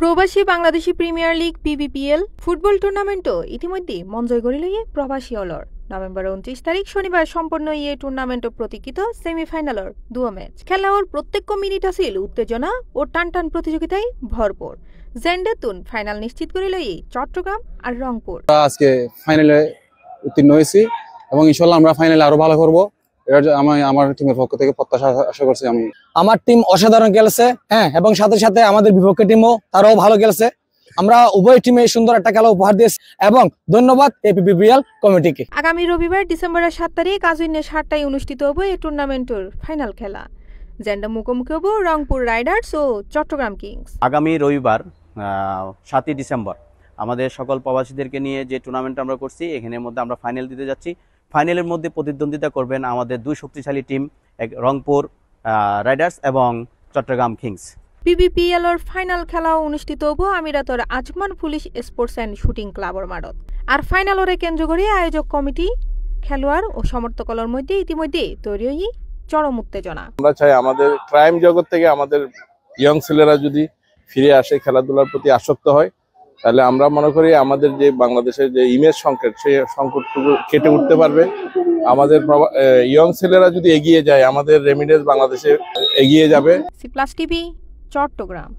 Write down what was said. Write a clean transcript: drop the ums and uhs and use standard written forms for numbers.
প্রবাসী Bangladeshi premier league পিবিপিএল football টুর্নামেন্টও ইতিমধ্যে মন জয় করে লইয়ে প্রবাসী অলর নভেম্বর 29 তারিখ শনিবার সম্পন্ন এই টুর্নামেন্ট প্রতীক্ষিত সেমিফাইনালর দুও ম্যাচ খেলার প্রত্যেক মিনিট আছিল উত্তেজনা ও টান প্রতিযোগিতায় ভরপুর জেন্ডাতুন ফাইনাল নিশ্চিত করে লইয়ে চট্টগ্রাম আর রংপুর আজকে ফাইনালে উত্তীর্ণ হয়েছি এবং ইনশাআল্লাহ আমরা ফাইনালে আরো ভালো করব। আমার টিমের পক্ষ থেকে প্রত্যাশা আশা করছি আমি। আমার টিম অসাধারণ খেলছে, এবং সাথে সাথে আমাদের বিপক্ষে টিমও তারাও ভালো খেলছে। আমরা উভয় টিমে সুন্দর একটা খেলা উপহার দিয়েছি এবং ধন্যবাদ পিবিপিএল কমিটিকে। আগামী রবিবার ডিসেম্বরের 7 তারিখ আজইনে 7টায় অনুষ্ঠিত হবে এই টুর্নামেন্টের ফাইনাল খেলা। জেন্ডা মুখোমুখি হবে রংপুর রাইডার্স ও চট্টগ্রাম কিংস। আগামী রবিবার 7 ডিসেম্বর আমাদের সকল প্রবাসীদেরকে নিয়ে যে টুর্নামেন্ট আমরা করছি এখানের মধ্যে আমরা ফাইনাল দিতে যাচ্ছি। ফাইনালের মধ্যে প্রতিদ্বন্দ্বিতা করবেন আমাদের দুই শক্তিশালী টিম, রংপুর রাইডার্স এবং চট্টগ্রাম কিংস। পিবিপিএল এর ফাইনাল খেলা অনুষ্ঠিত হব আমিরাতর Ajman police sports and shooting ক্লাবর মাঠত। আর ফাইনালরে কেন্দ্র করে আয়োজক কমিটি, খেলোয়াড় ও সমর্থকদের মধ্যে ইতিমধ্যে তৈরি হয়ে চরম উত্তেজনা। আমরা চাই আমাদের ক্রাইম জগৎ থেকে আমাদের ইয়ং ছেলেরা যদি ফিরে আসে, খেলাধুলার প্রতি আসক্ত হয়, তাহলে আমরা মনে করি আমাদের যে বাংলাদেশের যে ইমেজ সংকট, সেই সংকটটুকু কেটে উঠতে পারবে। আমাদের ইয়ং ছেলেরা যদি এগিয়ে যায়, আমাদের রেমিডেন্স বাংলাদেশে এগিয়ে যাবে। C plus TV, Chittagong.